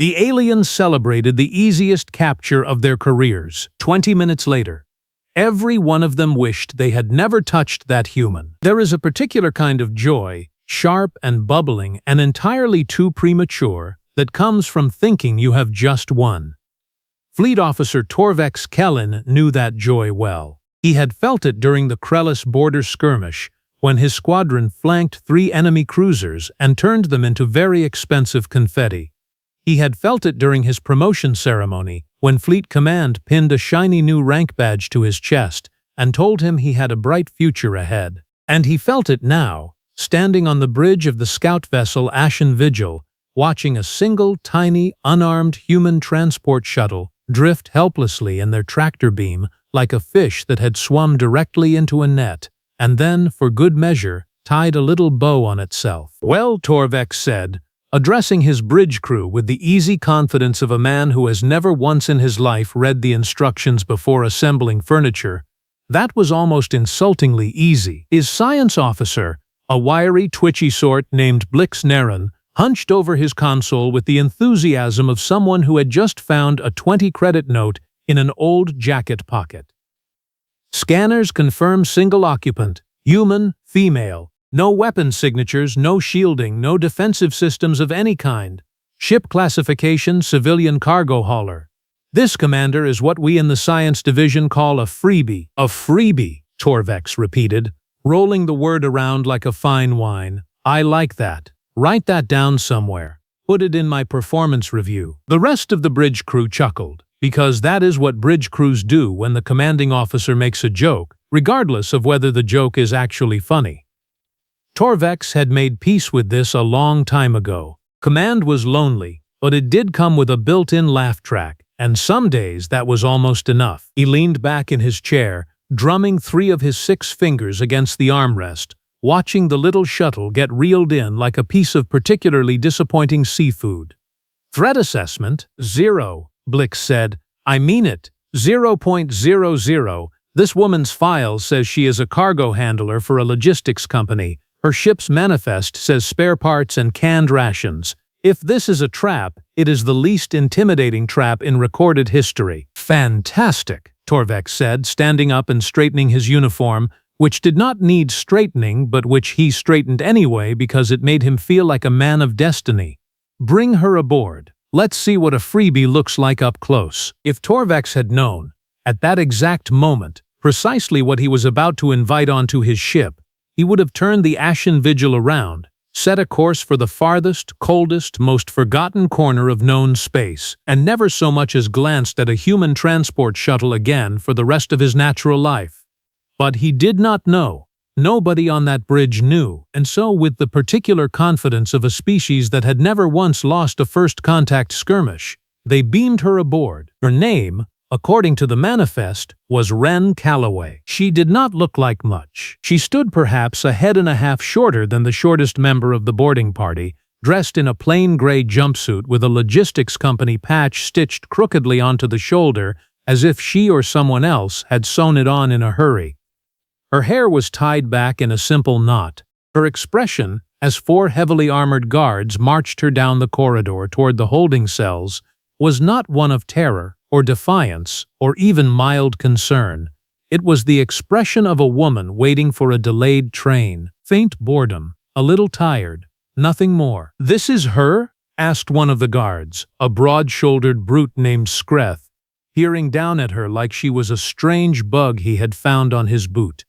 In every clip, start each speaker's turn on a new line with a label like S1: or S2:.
S1: The aliens celebrated the easiest capture of their careers. 20 minutes later, every one of them wished they had never touched that human. There is a particular kind of joy, sharp and bubbling and entirely too premature, that comes from thinking you have just won. Fleet Officer Torvex Kellen knew that joy well. He had felt it during the Krellis border skirmish, when his squadron flanked 3 enemy cruisers and turned them into very expensive confetti. He had felt it during his promotion ceremony, when Fleet Command pinned a shiny new rank badge to his chest and told him he had a bright future ahead. And he felt it now, standing on the bridge of the scout vessel Ashen Vigil, watching a single, tiny, unarmed human transport shuttle drift helplessly in their tractor beam like a fish that had swum directly into a net, and then, for good measure, tied a little bow on itself. "Well," Torvex said, addressing his bridge crew with the easy confidence of a man who has never once in his life read the instructions before assembling furniture, "that was almost insultingly easy." His science officer, a wiry, twitchy sort named Blix Naren, hunched over his console with the enthusiasm of someone who had just found a 20-credit note in an old jacket pocket. "Scanners confirm single occupant, human, female. No weapon signatures, no shielding, no defensive systems of any kind. Ship classification, civilian cargo hauler. This, Commander, is what we in the Science Division call a freebie." "A freebie," Torvex repeated, rolling the word around like a fine wine. "I like that. Write that down somewhere. Put it in my performance review." The rest of the bridge crew chuckled, because that is what bridge crews do when the commanding officer makes a joke, regardless of whether the joke is actually funny. Torvex had made peace with this a long time ago. Command was lonely, but it did come with a built-in laugh track, and some days that was almost enough. He leaned back in his chair, drumming 3 of his 6 fingers against the armrest, watching the little shuttle get reeled in like a piece of particularly disappointing seafood. "Threat assessment, 0, Blix said. "I mean it, 0.00. This woman's file says she is a cargo handler for a logistics company. Her ship's manifest says spare parts and canned rations. If this is a trap, it is the least intimidating trap in recorded history." "Fantastic," Torvex said, standing up and straightening his uniform, which did not need straightening but which he straightened anyway because it made him feel like a man of destiny. "Bring her aboard. Let's see what a freebie looks like up close." If Torvex had known, at that exact moment, precisely what he was about to invite onto his ship, he would have turned the Ashen Vigil around, set a course for the farthest, coldest, most forgotten corner of known space, and never so much as glanced at a human transport shuttle again for the rest of his natural life. But he did not know. Nobody on that bridge knew, and so with the particular confidence of a species that had never once lost a first-contact skirmish, they beamed her aboard. Her name, according to the manifest, was Wren Calloway. She did not look like much. She stood perhaps a head and a half shorter than the shortest member of the boarding party, dressed in a plain gray jumpsuit with a logistics company patch stitched crookedly onto the shoulder as if she or someone else had sewn it on in a hurry. Her hair was tied back in a simple knot. Her expression, as 4 heavily armored guards marched her down the corridor toward the holding cells, was not one of terror or defiance or even mild concern. It was the expression of a woman waiting for a delayed train, faint boredom, a little tired, nothing more. "This is her?" asked one of the guards, a broad-shouldered brute named Skreth, peering down at her like she was a strange bug he had found on his boot.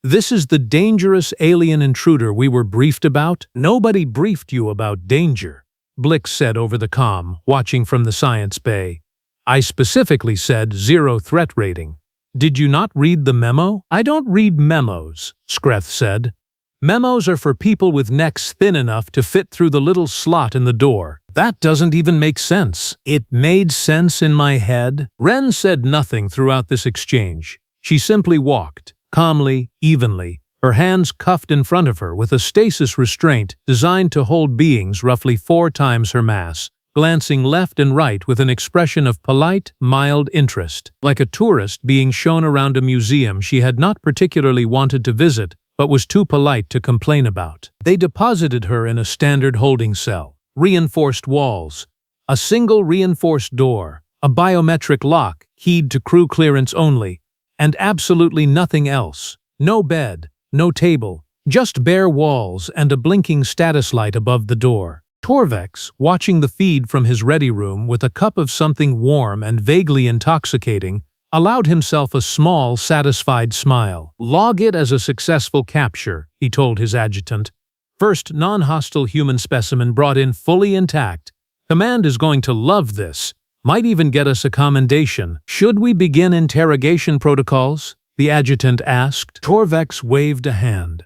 S1: "This is the dangerous alien intruder we were briefed about?" "Nobody briefed you about danger," Blix said over the comm, watching from the science bay. "I specifically said 0 threat rating. Did you not read the memo?" "I don't read memos," Skreth said. "Memos are for people with necks thin enough to fit through the little slot in the door." "That doesn't even make sense." "It made sense in my head." Wren said nothing throughout this exchange. She simply walked, calmly, evenly, her hands cuffed in front of her with a stasis restraint designed to hold beings roughly 4 times her mass, glancing left and right with an expression of polite, mild interest, like a tourist being shown around a museum she had not particularly wanted to visit but was too polite to complain about. They deposited her in a standard holding cell, reinforced walls, A single reinforced door, a biometric lock, keyed to crew clearance only, and absolutely nothing else. No bed, no table, just bare walls and a blinking status light above the door. Torvex, watching the feed from his ready room with a cup of something warm and vaguely intoxicating, allowed himself a small, satisfied smile. "Log it as a successful capture," he told his adjutant. "First non-hostile human specimen brought in fully intact. Command is going to love this. Might even get us a commendation." "Should we begin interrogation protocols?" the adjutant asked. Torvex waved a hand.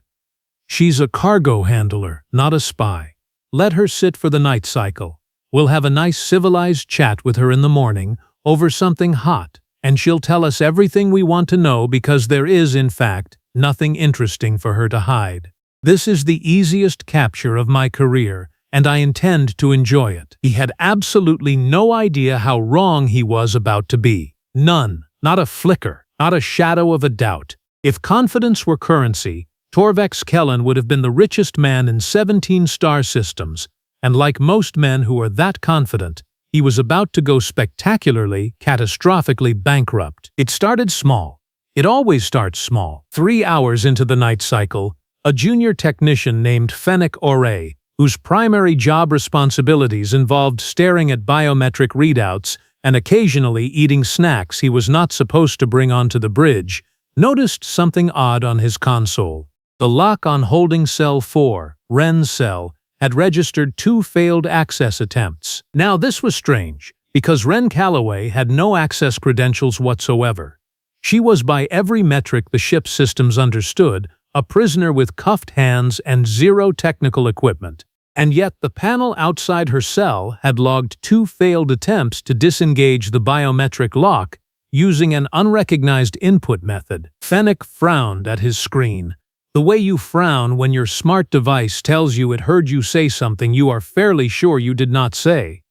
S1: "She's a cargo handler, not a spy. Let her sit for the night cycle. We'll have a nice civilized chat with her in the morning, over something hot, and she'll tell us everything we want to know because there is, in fact, nothing interesting for her to hide. This is the easiest capture of my career, and I intend to enjoy it." He had absolutely no idea how wrong he was about to be. None. Not a flicker. Not a shadow of a doubt. If confidence were currency, Torvex Kellen would have been the richest man in 17 star systems, and like most men who are that confident, he was about to go spectacularly, catastrophically bankrupt. It started small. It always starts small. 3 hours into the night cycle, a junior technician named Fennec Oray, whose primary job responsibilities involved staring at biometric readouts and occasionally eating snacks he was not supposed to bring onto the bridge, noticed something odd on his console. The lock on holding cell 4, Ren's cell, had registered 2 failed access attempts. Now this was strange, because Ren Calloway had no access credentials whatsoever. She was by every metric the ship's systems understood, a prisoner with cuffed hands and 0 technical equipment. And yet the panel outside her cell had logged 2 failed attempts to disengage the biometric lock using an unrecognized input method. Fennec frowned at his screen. The way you frown when your smart device tells you it heard you say something you are fairly sure you did not say.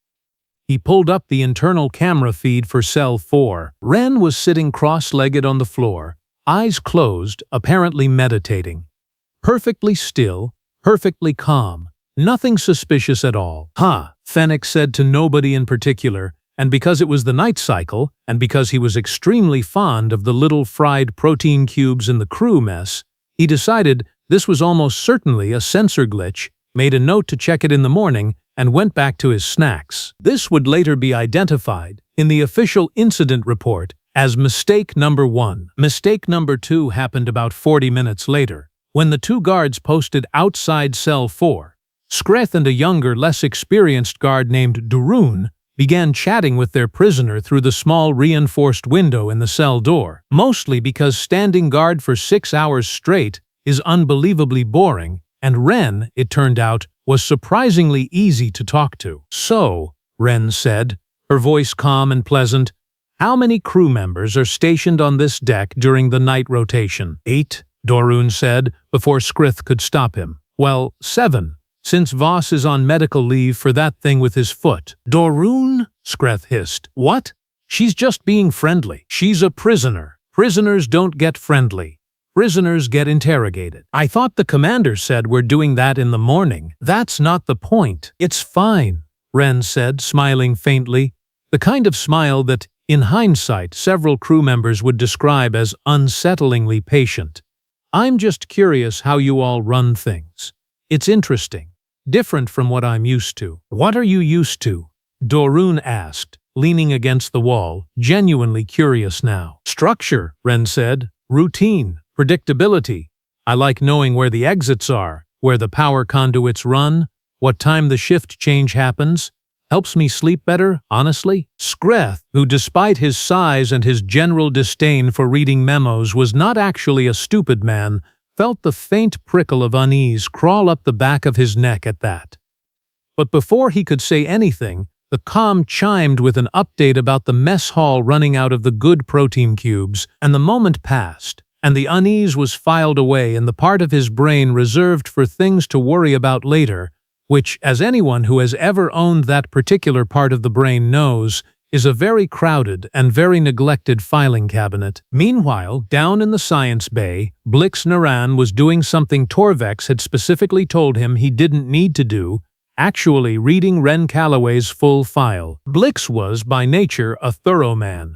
S1: He pulled up the internal camera feed for cell 4. Ren was sitting cross-legged on the floor, eyes closed, apparently meditating. Perfectly still, perfectly calm, nothing suspicious at all. "Huh," Fennec said to nobody in particular, and because it was the night cycle, and because he was extremely fond of the little fried protein cubes in the crew mess, he decided this was almost certainly a sensor glitch, made a note to check it in the morning, and went back to his snacks. This would later be identified, in the official incident report, as mistake number 1. Mistake number 2 happened about 40 minutes later, when the 2 guards posted outside cell 4. Skreth and a younger, less experienced guard named Durun began chatting with their prisoner through the small reinforced window in the cell door, mostly because standing guard for 6 hours straight is unbelievably boring, and Ren, it turned out, was surprisingly easy to talk to. "So," Ren said, her voice calm and pleasant, "how many crew members are stationed on this deck during the night rotation?" 8, Dorun said, before Skrith could stop him. "Well, 7. Since Voss is on medical leave for that thing with his foot." "Dorun?" Skreth hissed. "What? She's just being friendly. She's a prisoner. Prisoners don't get friendly. Prisoners get interrogated." "I thought the commander said we're doing that in the morning." "That's not the point." "It's fine," Ren said, smiling faintly, the kind of smile that, in hindsight, several crew members would describe as unsettlingly patient. "I'm just curious how you all run things. It's interesting. Different from what I'm used to." "What are you used to?" Dorun asked, leaning against the wall, genuinely curious now. "Structure," Ren said. "Routine. Predictability. I like knowing where the exits are, where the power conduits run, what time the shift change happens. Helps me sleep better, honestly." Skreth, who despite his size and his general disdain for reading memos was not actually a stupid man, felt the faint prickle of unease crawl up the back of his neck at that. But before he could say anything, the comm chimed with an update about the mess hall running out of the good protein cubes, and the moment passed, and the unease was filed away in the part of his brain reserved for things to worry about later, which, as anyone who has ever owned that particular part of the brain knows, is a very crowded and very neglected filing cabinet. Meanwhile, down in the science bay, Blix Naran was doing something Torvex had specifically told him he didn't need to do, actually reading Ren Calloway's full file. Blix was, by nature, a thorough man.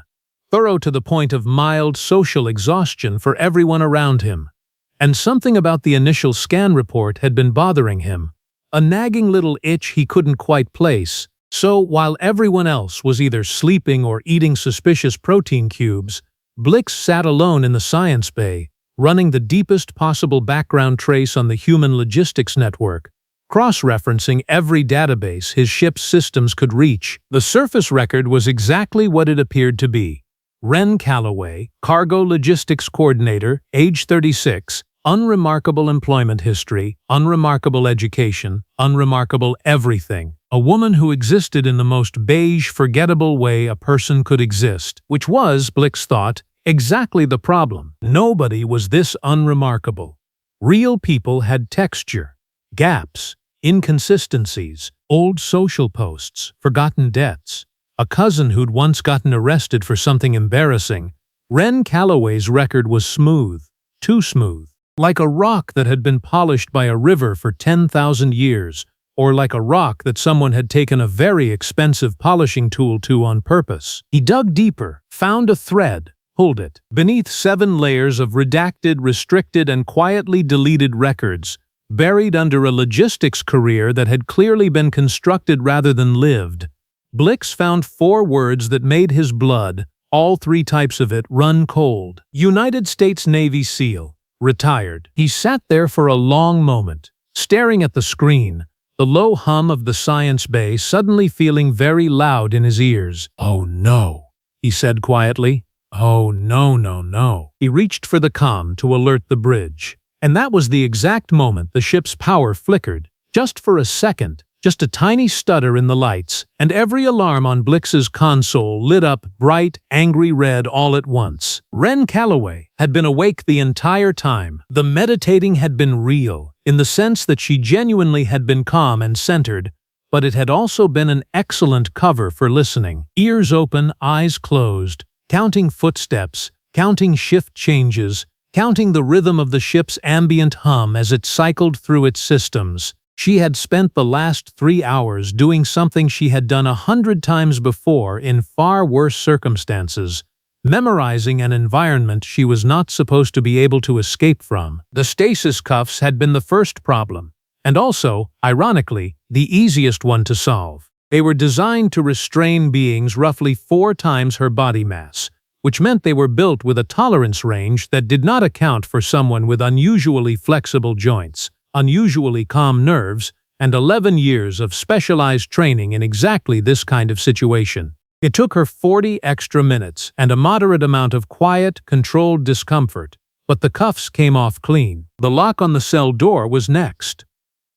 S1: Thorough to the point of mild social exhaustion for everyone around him. And something about the initial scan report had been bothering him. A nagging little itch he couldn't quite place. So, while everyone else was either sleeping or eating suspicious protein cubes, Blix sat alone in the science bay, running the deepest possible background trace on the human logistics network, cross-referencing every database his ship's systems could reach. The surface record was exactly what it appeared to be. Ren Calloway, Cargo Logistics Coordinator, age 36, unremarkable employment history, unremarkable education, unremarkable everything. A woman who existed in the most beige, forgettable way a person could exist, which was, Blix thought, exactly the problem. Nobody was this unremarkable. Real people had texture, gaps, inconsistencies, old social posts, forgotten debts. A cousin who'd once gotten arrested for something embarrassing. Ren Calloway's record was smooth, too smooth. Like a rock that had been polished by a river for 10,000 years, or like a rock that someone had taken a very expensive polishing tool to on purpose. He dug deeper, found a thread, pulled it. Beneath 7 layers of redacted, restricted, and quietly deleted records, buried under a logistics career that had clearly been constructed rather than lived, Blix found 4 words that made his blood, all 3 types of it, run cold. United States Navy SEAL. Retired. He sat there for a long moment, staring at the screen, the low hum of the science bay suddenly feeling very loud in his ears. "Oh no," he said quietly. "Oh no, no, no." He reached for the comm to alert the bridge. And that was the exact moment the ship's power flickered. Just for a second, just a tiny stutter in the lights, and every alarm on Blix's console lit up bright, angry red all at once. Ren Calloway had been awake the entire time. The meditating had been real, in the sense that she genuinely had been calm and centered, but it had also been an excellent cover for listening. Ears open, eyes closed, counting footsteps, counting shift changes, counting the rhythm of the ship's ambient hum as it cycled through its systems. She had spent the last 3 hours doing something she had done 100 times before in far worse circumstances, memorizing an environment she was not supposed to be able to escape from. The stasis cuffs had been the first problem, and also, ironically, the easiest one to solve. They were designed to restrain beings roughly 4 times her body mass, which meant they were built with a tolerance range that did not account for someone with unusually flexible joints, unusually calm nerves, and 11 years of specialized training in exactly this kind of situation. It took her 40 extra minutes and a moderate amount of quiet, controlled discomfort, but the cuffs came off clean. The lock on the cell door was next.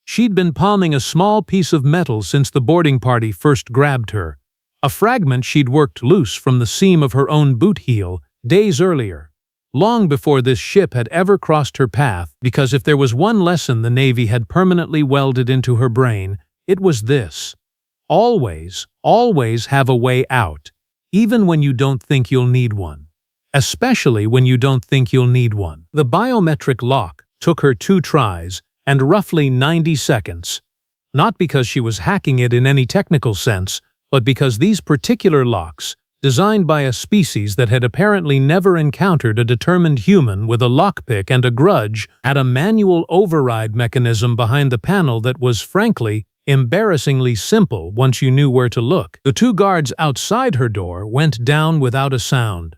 S1: She'd been palming a small piece of metal since the boarding party first grabbed her, a fragment she'd worked loose from the seam of her own boot heel days earlier. Long before this ship had ever crossed her path, because if there was one lesson the Navy had permanently welded into her brain, it was this. Always, always have a way out, even when you don't think you'll need one. Especially when you don't think you'll need one. The biometric lock took her 2 tries and roughly 90 seconds. Not because she was hacking it in any technical sense, but because these particular locks, designed by a species that had apparently never encountered a determined human with a lockpick and a grudge, had a manual override mechanism behind the panel that was, frankly, embarrassingly simple once you knew where to look. The 2 guards outside her door went down without a sound.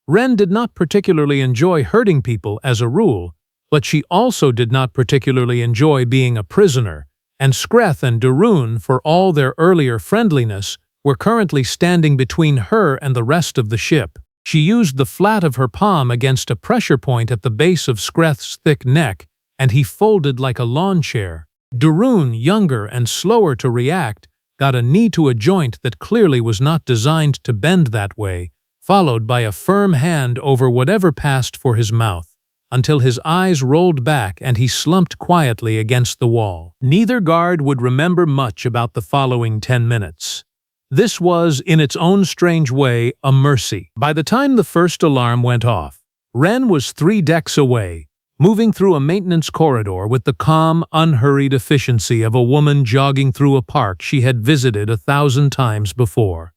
S1: Ren did not particularly enjoy hurting people as a rule, but she also did not particularly enjoy being a prisoner, and Skreth and Darun, for all their earlier friendliness, were currently standing between her and the rest of the ship. She used the flat of her palm against a pressure point at the base of Skreth's thick neck, and he folded like a lawn chair. Darun, younger and slower to react, got a knee to a joint that clearly was not designed to bend that way, followed by a firm hand over whatever passed for his mouth, until his eyes rolled back and he slumped quietly against the wall. Neither guard would remember much about the following 10 minutes. This was, in its own strange way, a mercy. By the time the first alarm went off, Ren was 3 decks away, moving through a maintenance corridor with the calm, unhurried efficiency of a woman jogging through a park she had visited 1,000 times before.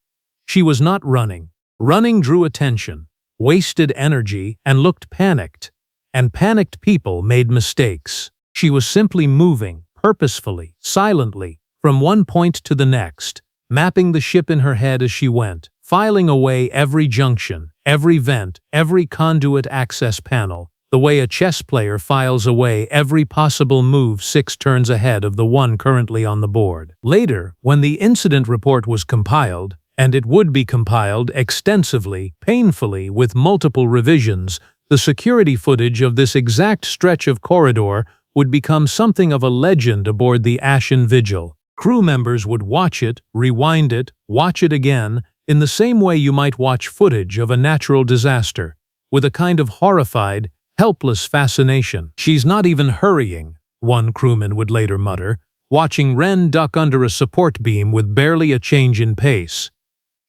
S1: She was not running. Running drew attention, wasted energy, and looked panicked. And panicked people made mistakes. She was simply moving, purposefully, silently, from one point to the next, mapping the ship in her head as she went, filing away every junction, every vent, every conduit access panel, the way a chess player files away every possible move 6 turns ahead of the one currently on the board. Later, when the incident report was compiled, and it would be compiled extensively, painfully, with multiple revisions, the security footage of this exact stretch of corridor would become something of a legend aboard the Ashen Vigil. Crew members would watch it, rewind it, watch it again, in the same way you might watch footage of a natural disaster, with a kind of horrified, helpless fascination. "She's not even hurrying," one crewman would later mutter, watching Ren duck under a support beam with barely a change in pace.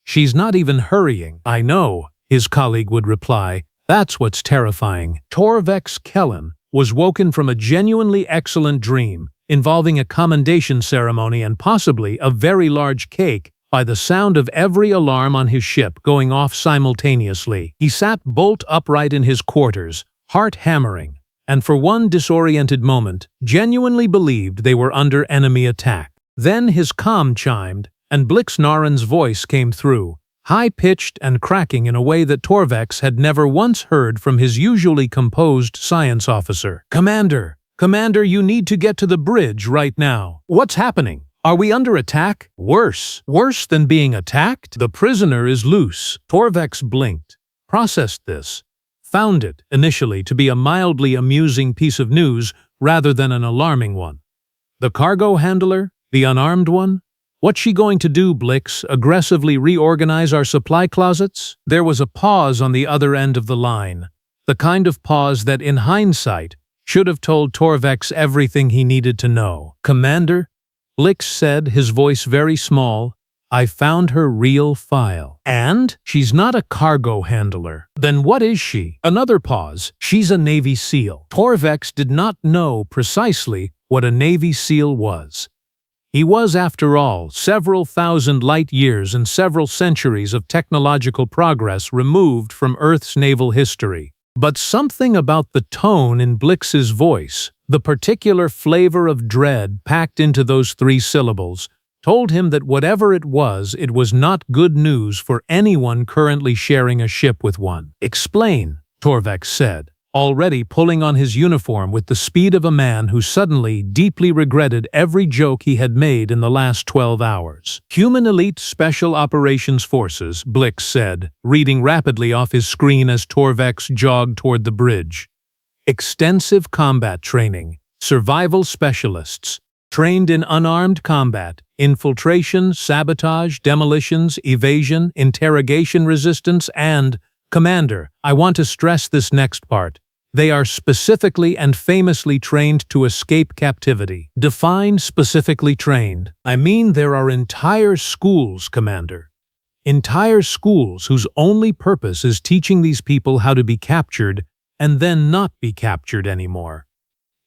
S1: "She's not even hurrying." "I know," his colleague would reply. "That's what's terrifying." Torvex Kellen was woken from a genuinely excellent dream, involving a commendation ceremony and possibly a very large cake, by the sound of every alarm on his ship going off simultaneously. He sat bolt upright in his quarters, heart hammering, and for one disoriented moment, genuinely believed they were under enemy attack. Then his comm chimed, and Blixnaren's voice came through, high-pitched and cracking in a way that Torvex had never once heard from his usually composed science officer. "Commander! Commander, you need to get to the bridge right now." "What's happening? Are we under attack?" "Worse. Worse than being attacked? The prisoner is loose." Torvex blinked, processed this, found it, initially, to be a mildly amusing piece of news rather than an alarming one. "The cargo handler? The unarmed one? What's she going to do, Blix? Aggressively reorganize our supply closets?" There was a pause on the other end of the line, the kind of pause that, in hindsight, should have told Torvex everything he needed to know. "Commander," Blix said, his voice very small, "I found her real file." "And? She's not a cargo handler. Then what is she?" Another pause. "She's a Navy SEAL." Torvex did not know precisely what a Navy SEAL was. He was, after all, several thousand light years and several centuries of technological progress removed from Earth's naval history. But something about the tone in Blix's voice, the particular flavor of dread packed into those 3 syllables, told him that whatever it was not good news for anyone currently sharing a ship with one. "Explain," Torvex said, already pulling on his uniform with the speed of a man who suddenly deeply regretted every joke he had made in the last 12 hours. "Human Elite Special Operations Forces," Blix said, reading rapidly off his screen as Torvex jogged toward the bridge. "Extensive combat training, survival specialists, trained in unarmed combat, infiltration, sabotage, demolitions, evasion, interrogation resistance, and, Commander, I want to stress this next part. They are specifically and famously trained to escape captivity." "Define specifically trained." "I mean there are entire schools, Commander. Entire schools whose only purpose is teaching these people how to be captured and then not be captured anymore.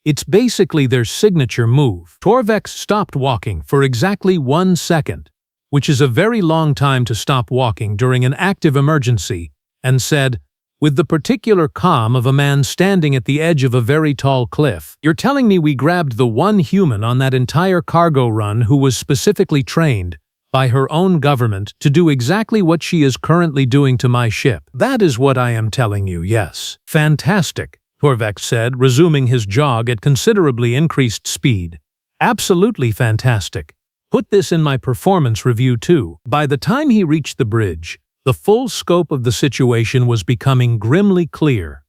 S1: It's basically their signature move." Torvex stopped walking for exactly 1 second, which is a very long time to stop walking during an active emergency, and said, with the particular calm of a man standing at the edge of a very tall cliff, "You're telling me we grabbed the one human on that entire cargo run who was specifically trained by her own government to do exactly what she is currently doing to my ship?" "That is what I am telling you, yes." "Fantastic," Torvex said, resuming his jog at considerably increased speed. "Absolutely fantastic. Put this in my performance review too." By the time he reached the bridge, the full scope of the situation was becoming grimly clear.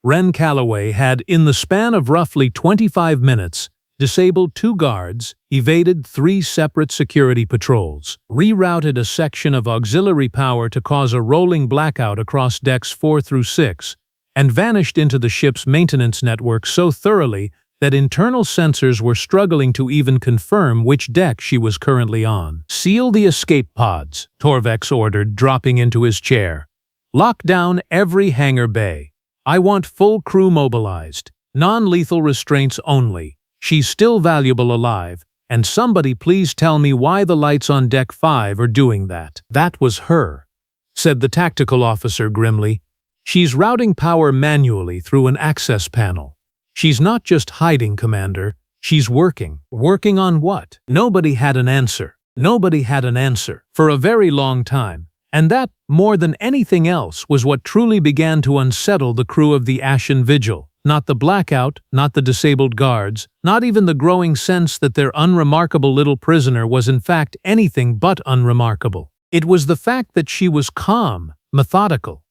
S1: Ren Calloway had, in the span of roughly 25 minutes, disabled 2 guards, evaded 3 separate security patrols, rerouted a section of auxiliary power to cause a rolling blackout across decks 4 through 6, and vanished into the ship's maintenance network so thoroughly that internal sensors were struggling to even confirm which deck she was currently on. "Seal the escape pods," Torvex ordered, dropping into his chair. "Lock down every hangar bay. I want full crew mobilized. Non-lethal restraints only. She's still valuable alive, and somebody please tell me why the lights on Deck 5 are doing that." "That was her," said the tactical officer grimly. "She's routing power manually through an access panel. She's not just hiding, Commander. She's working." "Working on what?" Nobody had an answer. Nobody had an answer for a very long time. And that, more than anything else, was what truly began to unsettle the crew of the Ashen Vigil. Not the blackout, not the disabled guards, not even the growing sense that their unremarkable little prisoner was in fact anything but unremarkable. It was the fact that she was calm, methodical,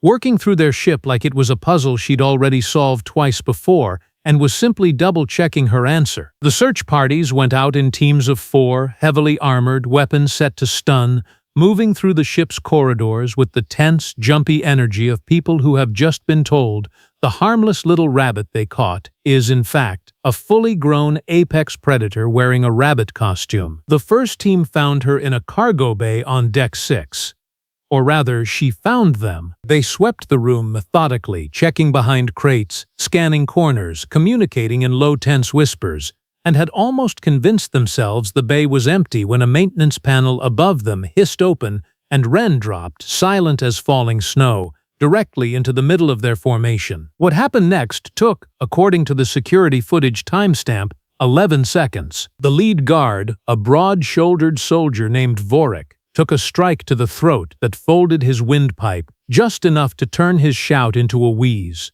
S1: working through their ship like it was a puzzle she'd already solved twice before, and was simply double-checking her answer. The search parties went out in teams of 4, heavily armored, weapons set to stun, moving through the ship's corridors with the tense, jumpy energy of people who have just been told the harmless little rabbit they caught is, in fact, a fully grown apex predator wearing a rabbit costume. The first team found her in a cargo bay on Deck 6. Or rather, she found them. They swept the room methodically, checking behind crates, scanning corners, communicating in low, tense whispers, and had almost convinced themselves the bay was empty when a maintenance panel above them hissed open and Ren dropped, silent as falling snow, directly into the middle of their formation. What happened next took, according to the security footage timestamp, 11 seconds. The lead guard, a broad-shouldered soldier named Vorik, took a strike to the throat that folded his windpipe, just enough to turn his shout into a wheeze.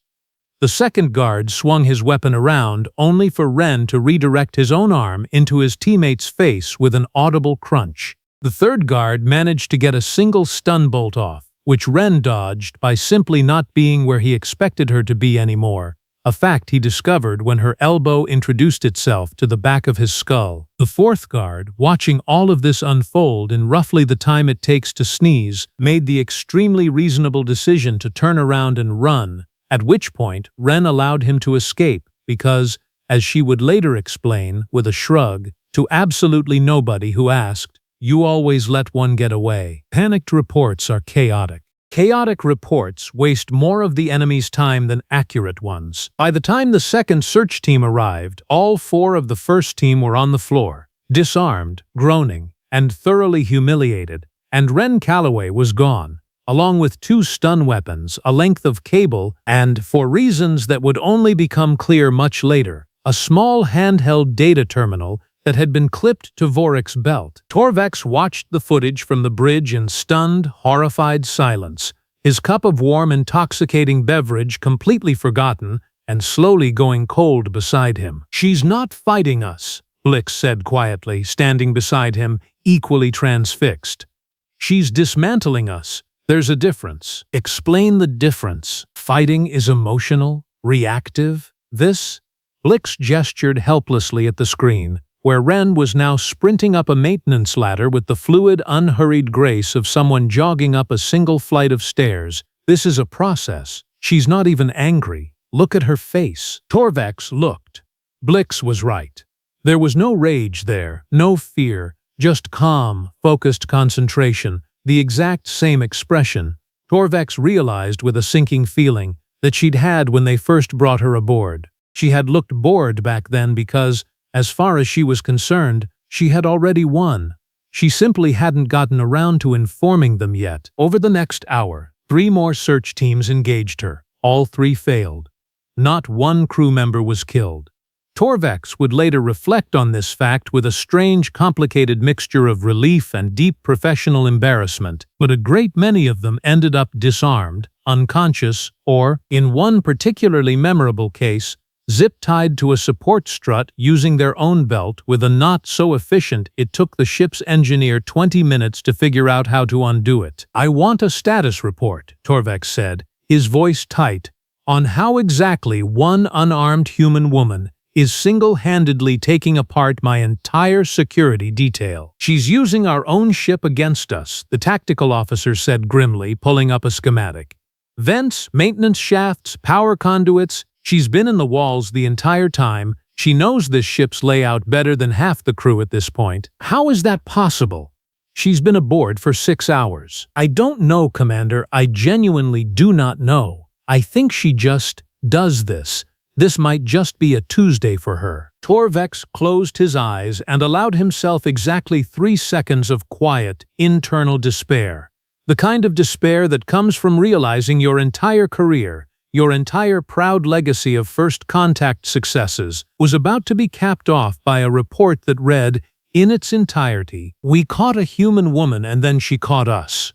S1: The second guard swung his weapon around, only for Ren to redirect his own arm into his teammate's face with an audible crunch. The third guard managed to get a single stun bolt off, which Ren dodged by simply not being where he expected her to be anymore, a fact he discovered when her elbow introduced itself to the back of his skull. The fourth guard, watching all of this unfold in roughly the time it takes to sneeze, made the extremely reasonable decision to turn around and run, at which point Ren allowed him to escape because, as she would later explain with a shrug, to absolutely nobody who asked, "You always let one get away." Panicked reports are chaotic. Chaotic reports waste more of the enemy's time than accurate ones. By the time the second search team arrived, all 4 of the first team were on the floor, disarmed, groaning, and thoroughly humiliated, and Ren Calloway was gone, along with 2 stun weapons, a length of cable, and, for reasons that would only become clear much later, a small handheld data terminal that had been clipped to Vorik's belt. Torvex watched the footage from the bridge in stunned, horrified silence, his cup of warm, intoxicating beverage completely forgotten and slowly going cold beside him. "She's not fighting us," Blix said quietly, standing beside him, equally transfixed. "She's dismantling us. There's a difference." "Explain the difference." "Fighting is emotional, reactive. This?" Blix gestured helplessly at the screen, where Ren was now sprinting up a maintenance ladder with the fluid, unhurried grace of someone jogging up a single flight of stairs. "This is a process. She's not even angry. Look at her face." Torvex looked. Blix was right. There was no rage there, no fear, just calm, focused concentration, the exact same expression, Torvex realized with a sinking feeling, that she'd had when they first brought her aboard. She had looked bored back then because, as far as she was concerned, she had already won. She simply hadn't gotten around to informing them yet. Over the next hour, 3 more search teams engaged her. All 3 failed. Not one crew member was killed. Torvex would later reflect on this fact with a strange, complicated mixture of relief and deep professional embarrassment, but a great many of them ended up disarmed, unconscious, or, in one particularly memorable case, zip-tied to a support strut using their own belt with a knot so efficient it took the ship's engineer 20 minutes to figure out how to undo it. "I want a status report," Torvex said, his voice tight, "on how exactly one unarmed human woman is single-handedly taking apart my entire security detail." "She's using our own ship against us," the tactical officer said grimly, pulling up a schematic. "Vents, maintenance shafts, power conduits. She's been in the walls the entire time. She knows this ship's layout better than half the crew at this point." "How is that possible?" "She's been aboard for 6 hours." "I don't know, Commander. I genuinely do not know. I think she just does this. This might just be a Tuesday for her. Torvex closed his eyes and allowed himself exactly 3 seconds of quiet, internal despair. The kind of despair that comes from realizing your entire career, your entire proud legacy of first contact successes, was about to be capped off by a report that read, in its entirety, "We caught a human woman and then she caught us."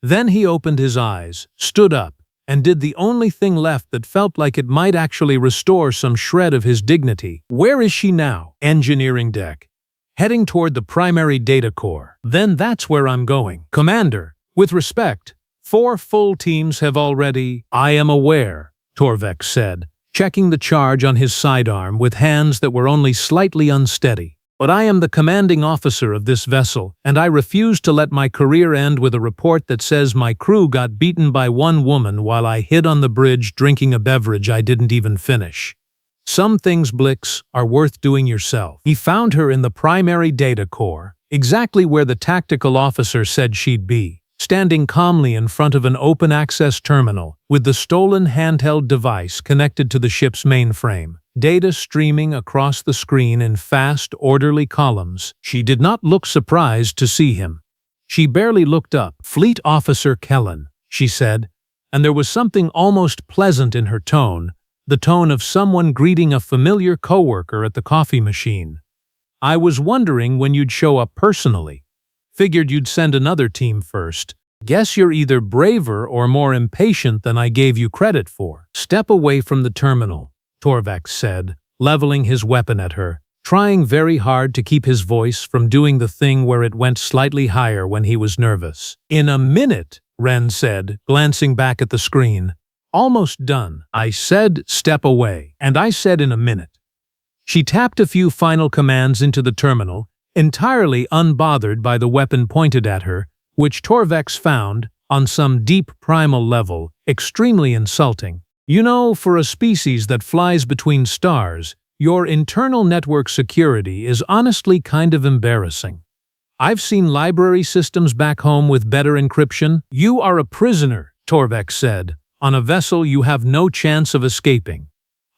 S1: Then he opened his eyes, stood up, and did the only thing left that felt like it might actually restore some shred of his dignity. Where is she now? Engineering deck. Heading toward the primary data core. Then that's where I'm going. Commander, with respect, 4 full teams have already— I am aware, Torvex said, checking the charge on his sidearm with hands that were only slightly unsteady. But I am the commanding officer of this vessel, and I refuse to let my career end with a report that says my crew got beaten by one woman while I hid on the bridge drinking a beverage I didn't even finish. Some things, Blix, are worth doing yourself. He found her in the primary data core, exactly where the tactical officer said she'd be, standing calmly in front of an open-access terminal with the stolen handheld device connected to the ship's mainframe. Data streaming across the screen in fast, orderly columns. She did not look surprised to see him. She barely looked up. "Fleet Officer Kellen," she said, and there was something almost pleasant in her tone, the tone of someone greeting a familiar coworker at the coffee machine. "I was wondering when you'd show up personally. Figured you'd send another team first. Guess you're either braver or more impatient than I gave you credit for." "Step away from the terminal," Torvex said, leveling his weapon at her, trying very hard to keep his voice from doing the thing where it went slightly higher when he was nervous. "In a minute," Ren said, glancing back at the screen. "Almost done. I said step away, and I said in a minute." She tapped a few final commands into the terminal, entirely unbothered by the weapon pointed at her, which Torvex found, on some deep primal level, extremely insulting. "You know, for a species that flies between stars, your internal network security is honestly kind of embarrassing. I've seen library systems back home with better encryption." "You are a prisoner," Torvex said, "on a vessel you have no chance of escaping.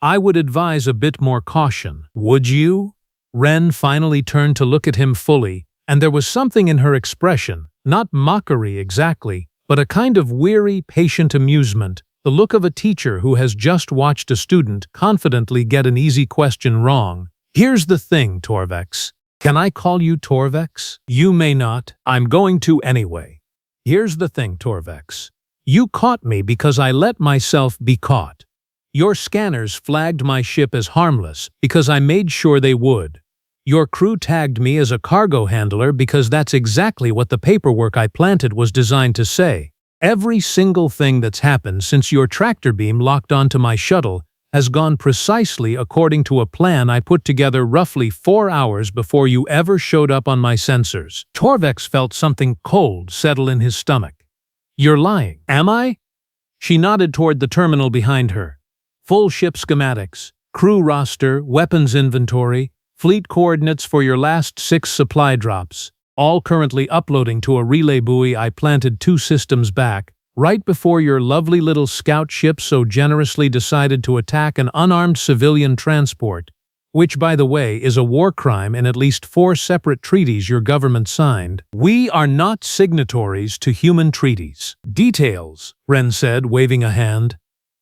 S1: I would advise a bit more caution." "Would you?" Ren finally turned to look at him fully, and there was something in her expression, not mockery exactly, but a kind of weary, patient amusement, the look of a teacher who has just watched a student confidently get an easy question wrong. "Here's the thing, Torvex. Can I call you Torvex?" "You may not. I'm going to anyway. Here's the thing, Torvex. You caught me because I let myself be caught. Your scanners flagged my ship as harmless because I made sure they would. Your crew tagged me as a cargo handler because that's exactly what the paperwork I planted was designed to say. Every single thing that's happened since your tractor beam locked onto my shuttle has gone precisely according to a plan I put together roughly 4 hours before you ever showed up on my sensors." Torvex felt something cold settle in his stomach. "You're lying." "Am I?" She nodded toward the terminal behind her. "Full ship schematics, crew roster, weapons inventory, fleet coordinates for your last 6 supply drops. All currently uploading to a relay buoy I planted 2 systems back, right before your lovely little scout ship so generously decided to attack an unarmed civilian transport, which, by the way, is a war crime in at least 4 separate treaties your government signed. We are not signatories to human treaties." "Details," Ren said, waving a hand.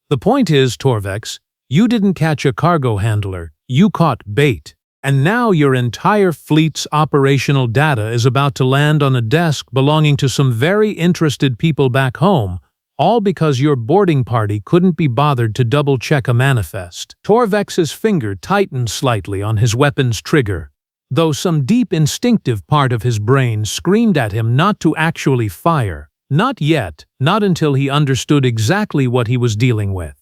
S1: "The point is, Torvex, you didn't catch a cargo handler, you caught bait. And now your entire fleet's operational data is about to land on a desk belonging to some very interested people back home, all because your boarding party couldn't be bothered to double-check a manifest." Torvex's finger tightened slightly on his weapon's trigger, though some deep instinctive part of his brain screamed at him not to actually fire. Not yet, not until he understood exactly what he was dealing with.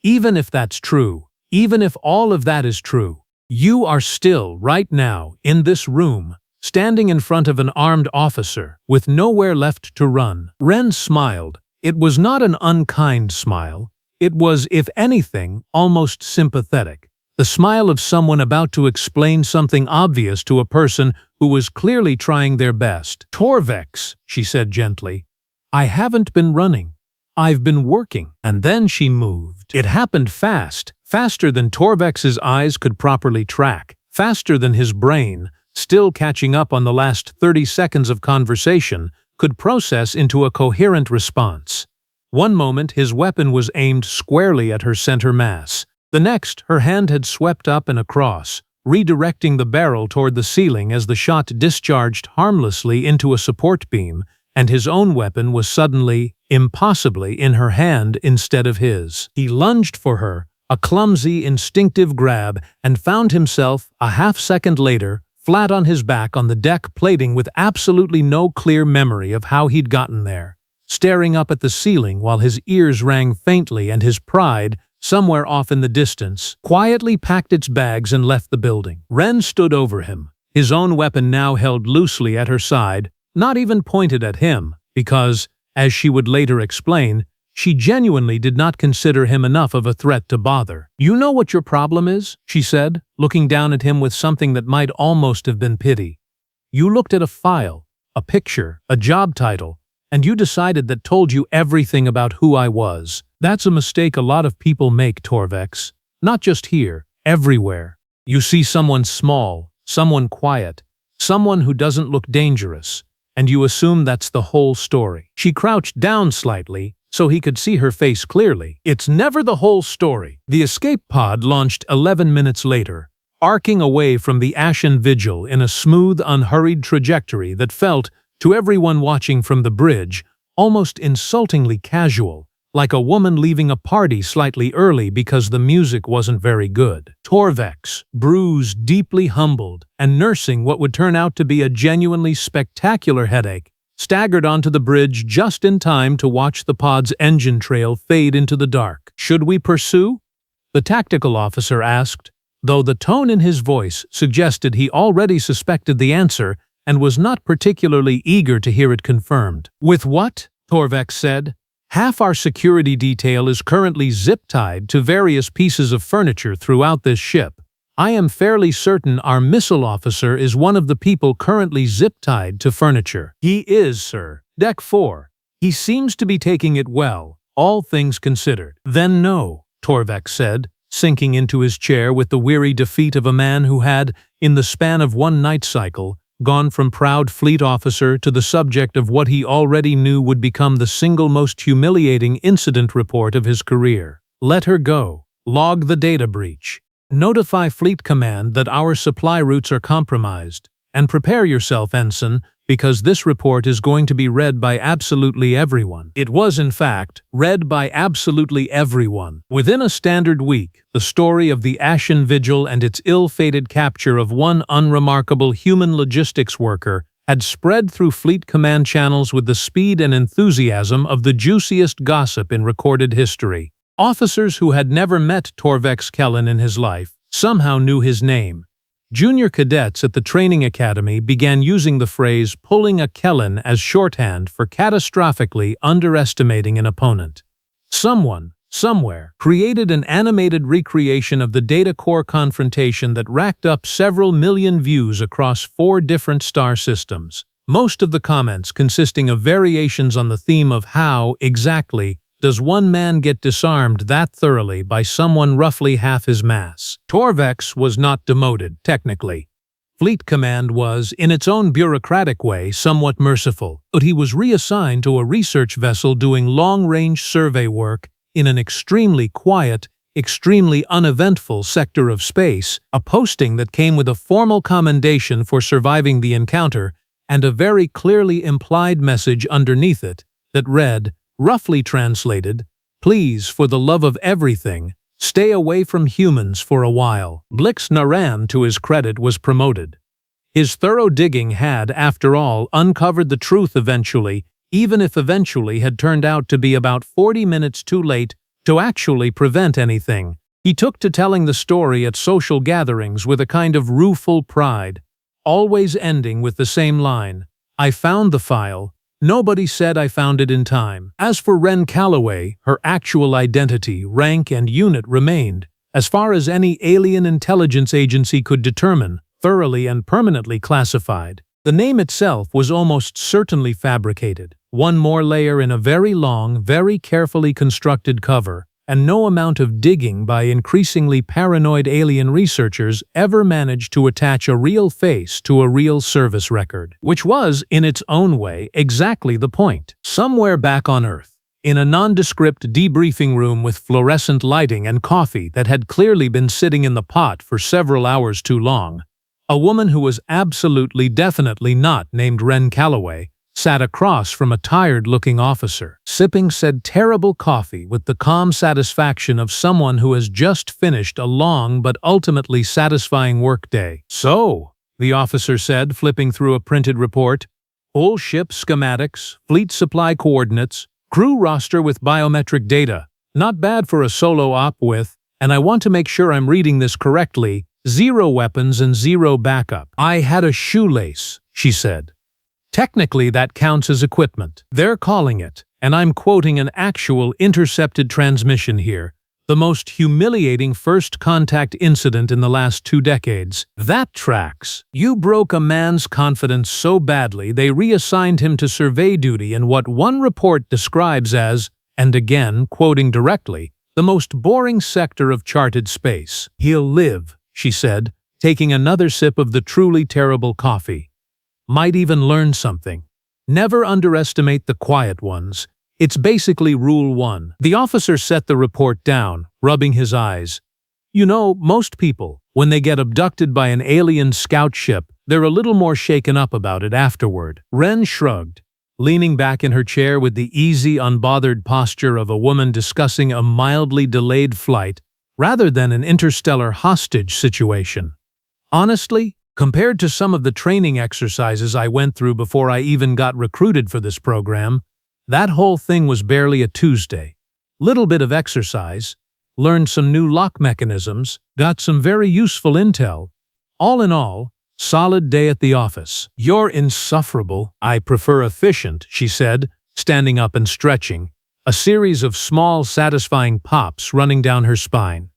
S1: Even if that's true, even if all of that is true, you are still, right now, in this room, standing in front of an armed officer, with nowhere left to run. Ren smiled. It was not an unkind smile. It was, if anything, almost sympathetic. The smile of someone about to explain something obvious to a person who was clearly trying their best. "Torvex," she said gently, "I haven't been running. I've been working." And then she moved. It happened fast Faster than Torvex's eyes could properly track, faster than his brain, still catching up on the last 30 seconds of conversation, could process into a coherent response. One moment his weapon was aimed squarely at her center mass. The next, her hand had swept up and across, redirecting the barrel toward the ceiling as the shot discharged harmlessly into a support beam, and his own weapon was suddenly, impossibly, in her hand instead of his. He lunged for her, a clumsy, instinctive grab, and found himself, a half-second later, flat on his back on the deck plating with absolutely no clear memory of how he'd gotten there, staring up at the ceiling while his ears rang faintly and his pride, somewhere off in the distance, quietly packed its bags and left the building. Ren stood over him, his own weapon now held loosely at her side, not even pointed at him, because, as she would later explain, she genuinely did not consider him enough of a threat to bother. "You know what your problem is?" she said, looking down at him with something that might almost have been pity. "You looked at a file, a picture, a job title, and you decided that told you everything about who I was. That's a mistake a lot of people make, Torvex. Not just here, everywhere. You see someone small, someone quiet, someone who doesn't look dangerous, and you assume that's the whole story." She crouched down slightly, so he could see her face clearly. "It's never the whole story." The escape pod launched 11 minutes later, arcing away from the Ashen Vigil in a smooth, unhurried trajectory that felt, to everyone watching from the bridge, almost insultingly casual, like a woman leaving a party slightly early because the music wasn't very good. Torvex, bruised, deeply humbled, and nursing what would turn out to be a genuinely spectacular headache, staggered onto the bridge just in time to watch the pod's engine trail fade into the dark. "Should we pursue?" the tactical officer asked, though the tone in his voice suggested he already suspected the answer and was not particularly eager to hear it confirmed. "With what?" Torvex said. "Half our security detail is currently zip-tied to various pieces of furniture throughout this ship. I am fairly certain our missile officer is one of the people currently zip-tied to furniture." "He is, sir. Deck 4. He seems to be taking it well, all things considered." "Then no," Torvex said, sinking into his chair with the weary defeat of a man who had, in the span of one night cycle, gone from proud fleet officer to the subject of what he already knew would become the single most humiliating incident report of his career. "Let her go. Log the data breach. Notify Fleet Command that our supply routes are compromised. And prepare yourself, Ensign, because this report is going to be read by absolutely everyone." It was, in fact, read by absolutely everyone. Within a standard week, the story of the Ashen Vigil and its ill-fated capture of one unremarkable human logistics worker had spread through Fleet Command channels with the speed and enthusiasm of the juiciest gossip in recorded history. Officers who had never met Torvex Kellen in his life somehow knew his name. Junior cadets at the training academy began using the phrase "pulling a Kellen" as shorthand for catastrophically underestimating an opponent. Someone, somewhere, created an animated recreation of the Data Core confrontation that racked up several million views across 4 different star systems. Most of the comments consisting of variations on the theme of how, exactly, does one man get disarmed that thoroughly by someone roughly half his mass? Torvex was not demoted, technically. Fleet Command was, in its own bureaucratic way, somewhat merciful, but he was reassigned to a research vessel doing long-range survey work in an extremely quiet, extremely uneventful sector of space, a posting that came with a formal commendation for surviving the encounter and a very clearly implied message underneath it that read, roughly translated, "Please, for the love of everything, stay away from humans for a while." Blix Naran, to his credit, was promoted. His thorough digging had, after all, uncovered the truth eventually, even if eventually had turned out to be about 40 minutes too late to actually prevent anything. He took to telling the story at social gatherings with a kind of rueful pride, always ending with the same line, "I found the file. Nobody said I found it in time." As for Ren Calloway, her actual identity, rank, and unit remained, as far as any alien intelligence agency could determine, thoroughly and permanently classified. The name itself was almost certainly fabricated, one more layer in a very long, very carefully constructed cover, and no amount of digging by increasingly paranoid alien researchers ever managed to attach a real face to a real service record. Which was, in its own way, exactly the point. Somewhere back on Earth, in a nondescript debriefing room with fluorescent lighting and coffee that had clearly been sitting in the pot for several hours too long, a woman who was absolutely definitely not named Wren Calloway sat across from a tired-looking officer, sipping said terrible coffee with the calm satisfaction of someone who has just finished a long but ultimately satisfying workday. "So," the officer said, flipping through a printed report, "whole ship schematics, fleet supply coordinates, crew roster with biometric data. Not bad for a solo op with, and I want to make sure I'm reading this correctly, 0 weapons and 0 backup. I had a shoelace," she said. "Technically, that counts as equipment. They're calling it, and I'm quoting an actual intercepted transmission here, the most humiliating first contact incident in the last 2 decades. That tracks. You broke a man's confidence so badly they reassigned him to survey duty in what one report describes as, and again, quoting directly, the most boring sector of charted space. He'll live," she said, taking another sip of the truly terrible coffee. "Might even learn something. Never underestimate the quiet ones. It's basically rule 1. The officer set the report down, rubbing his eyes. "You know, most people, when they get abducted by an alien scout ship, they're a little more shaken up about it afterward." Wren shrugged, leaning back in her chair with the easy, unbothered posture of a woman discussing a mildly delayed flight rather than an interstellar hostage situation. "Honestly, compared to some of the training exercises I went through before I even got recruited for this program, that whole thing was barely a Tuesday. Little bit of exercise, learned some new lock mechanisms, got some very useful intel. All in all, solid day at the office." "You're insufferable." "I prefer efficient," she said, standing up and stretching, a series of small, satisfying pops running down her spine.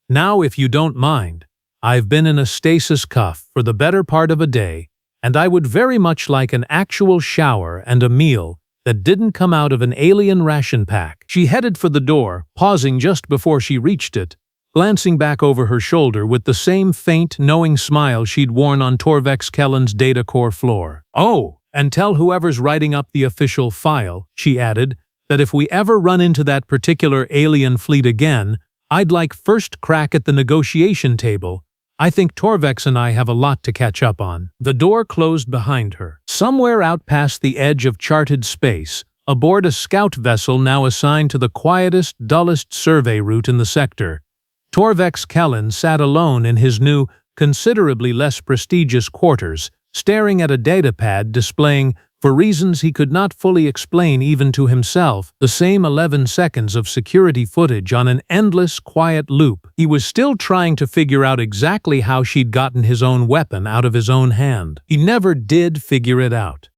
S1: "Now, if you don't mind, I've been in a stasis cuff for the better part of a day, and I would very much like an actual shower and a meal that didn't come out of an alien ration pack." She headed for the door, pausing just before she reached it, glancing back over her shoulder with the same faint, knowing smile she'd worn on Torvex Kellen's data core floor. "Oh, and tell whoever's writing up the official file," she added, "that if we ever run into that particular alien fleet again, I'd like first crack at the negotiation table. I think Torvex and I have a lot to catch up on." The door closed behind her. Somewhere out past the edge of charted space, aboard a scout vessel now assigned to the quietest, dullest survey route in the sector, Torvex Kellen sat alone in his new, considerably less prestigious quarters, staring at a datapad displaying, for reasons he could not fully explain even to himself, the same 11 seconds of security footage on an endless, quiet loop. He was still trying to figure out exactly how she'd gotten his own weapon out of his own hand. He never did figure it out.